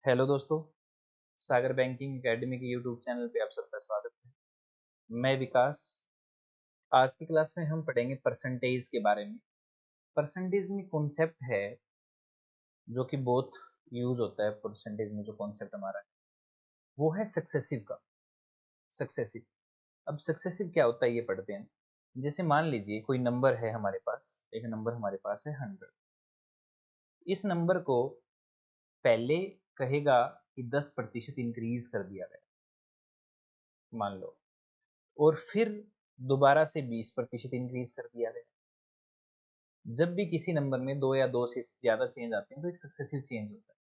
Hello दोस्तों, सागर banking academy के YouTube channel पे आप सबका स्वागत है। मैं विकास। आज की क्लास में हम पढ़ेंगे परसेंटेज के बारे में। परसेंटेज में कॉन्सेप्ट है जो कि बहुत यूज होता है। परसेंटेज में जो कॉन्सेप्ट हमारा है वो है सक्सेसिव का। सक्सेसिव, अब सक्सेसिव क्या होता है ये पढ़ते हैं। जैसे मान लीजिए कोई नंबर है हमारे पास, एक नंबर हमारे पास है 100। इस नंबर को पहले कहेगा कि 10% इंक्रीज कर दिया गया, मान लो, और फिर दोबारा से 20% इंक्रीज कर दिया गया। जब भी किसी नंबर में दो या दो से ज्यादा चेंज आते हैं तो एक सक्सेसिव चेंज होता है।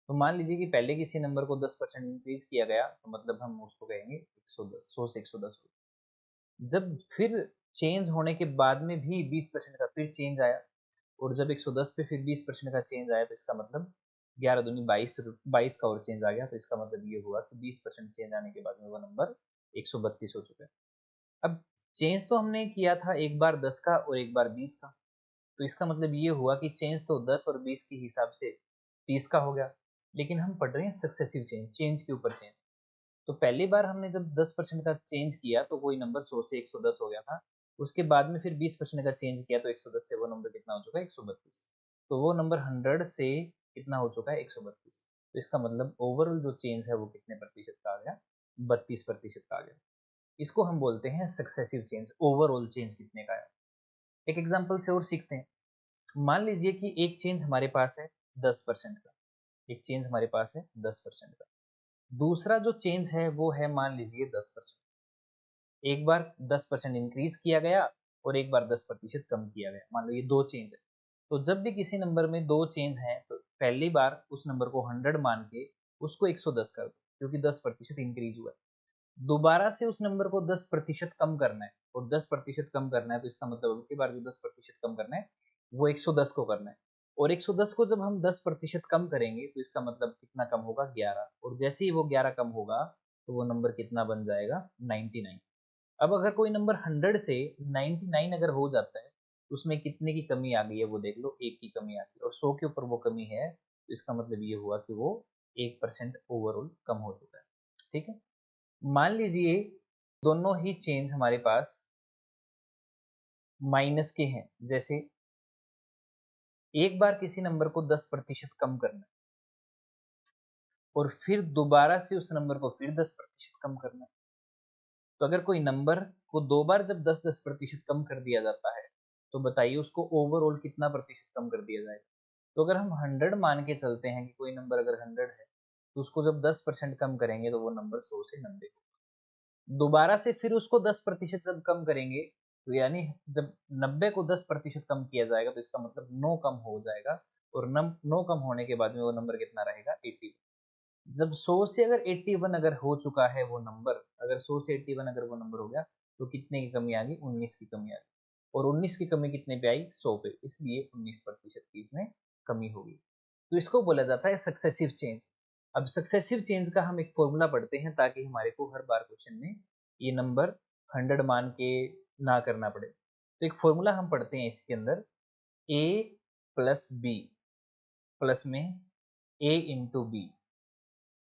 तो मान लीजिए कि पहले किसी नंबर को 10% इंक्रीज किया गया, तो मतलब हम उसको कहेंगे 110, 100 से 110। जब फिर चेंज होने के बाद में भी 20% का फिर चेंज आया, और जब 110 पे फिर 20% का चेंज आया, तो इसका मतलब 11 दूनी 22 का और चेंज आ गया। तो इसका मतलब ये हुआ कि 20% चेंज आने के बाद में वो नंबर 132 हो चुका है। अब चेंज तो हमने किया था एक बार 10 का और एक बार 20 का, तो इसका मतलब ये हुआ कि चेंज तो 10 और 20 के हिसाब से 30 का हो गया। लेकिन हम पढ़ रहे हैं सक्सेसिव चेंज, चेंज के ऊपर चेंज। तो पहली बार हमने जब 10% का चेंज किया तो कोई नंबर 100 से 110 हो गया था। उसके बाद में फिर 20% का चेंज किया तो 110 से वो नंबर कितना हो चुका है, 132। तो वो नंबर 100 से कितना हो चुका है, 132। तो इसका मतलब ओवरऑल जो चेंज है वो कितने प्रतिशत का आ गया, 32% का आ गया। इसको हम बोलते हैं सक्सेसिव चेंज। ओवरऑल चेंज कितने का है। एक एग्जांपल से और सीखते हैं। मान लीजिए कि एक चेंज हमारे पास है 10% का, एक चेंज हमारे पास है 10% का। दूसरा जो चेंज है वो है मान लीजिए 10%। एक बार 10% इंक्रीज किया गया और एक बार 10% कम किया गया। मान लो ये दो चेंज है। तो जब भी किसी नंबर में दो चेंज हैं तो पहली बार उस नंबर को 100 मान के उसको 110 कर दो, क्योंकि 10% इंक्रीज हुआ है। दोबारा से उस नंबर को 10% कम करना है, और 10% कम करना है तो इसका मतलब अब की बार जो 10% कम करना है वो 110 को करना है। और 110 को जब हम 10% कम करेंगे तो इसका मतलब कितना कम होगा, 11। और जैसे ही वो 11 कम होगा तो वो नंबर कितना बन जाएगा, 99। अब अगर कोई नंबर 100 से 99 अगर हो जाता है तो उसमें कितने की कमी आ गई है वो देख लो, एक की कमी आ गई, और 100 के ऊपर वो कमी है तो इसका मतलब ये हुआ कि वो 1% ओवरऑल कम हो चुका है। ठीक है। मान लीजिए दोनों ही चेंज हमारे पास माइनस के हैं। जैसे एक बार किसी नंबर को 10% कम करना है और फिर दोबारा से उस नंबर को फिर 10% कम करना है। तो अगर कोई नंबर को दो बार जब 10-10% कम कर दिया जाता है तो बताइए उसको ओवरऑल कितना प्रतिशत कम कर दिया जाएगा। तो अगर हम 100 मान के चलते हैं कि कोई नंबर अगर 100 है तो उसको जब 10% कम करेंगे तो वो नंबर 100 से 90 होगा। दोबारा से फिर उसको 10% जब कम करेंगे तो यानी जब 90 को 10% कम किया जाएगा तो इसका मतलब 9 कम हो जाएगा, और 9 कम होने के बाद में वो नंबर कितना रहेगा, 80। जब 100 से अगर 81 अगर हो चुका है वो नंबर, अगर 100 से 81 अगर वो नंबर हो गया तो कितने की कमी आ गई, 19 की कमी आ गई। और 19 की कमी कितने पे आई, 100 पे, इसलिए 19% की इसमें कमी होगी। तो इसको बोला जाता है सक्सेसिव चेंज। अब सक्सेसिव चेंज का हम एक फॉर्मूला पढ़ते हैं ताकि हमारे को हर बार क्वेश्चन में ये नंबर 100 मान के ना करना पड़े। तो एक फॉर्मूला हम पढ़ते हैं इसके अंदर, a प्लस बी प्लस में a into B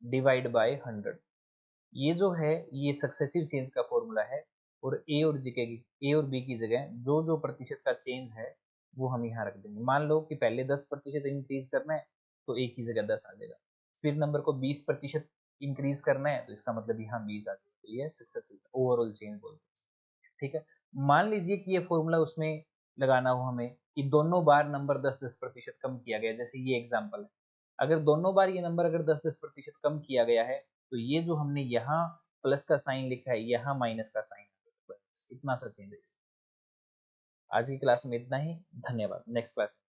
divide by 100। ये जो है ये सक्सेसिव चेंज का फॉर्मूला है। और ए और बी की जगह जो जो प्रतिशत का चेंज है वो हम यहाँ रख देंगे। मान लो कि पहले 10% इंक्रीज करना है तो ए की जगह 10 आ जाएगा। फिर नंबर को 20% इंक्रीज करना है तो इसका मतलब यहाँ 20 आ जाएगा। तो ये सक्सेसिव ओवरऑल चेंज बोलते हैं। ठीक है। मान लीजिए कि ये फॉर्मूला उसमें लगाना हो हमें कि दोनों बार नंबर 10-10% कम किया गया, जैसे ये एग्जांपल है। अगर दोनों बार ये नंबर अगर 10-10% कम किया गया है तो ये जो हमने यहाँ प्लस का साइन लिखा है यहाँ माइनस का साइन, इतना सा चेंज है। आज की क्लास में इतना ही। धन्यवाद। नेक्स्ट क्लास में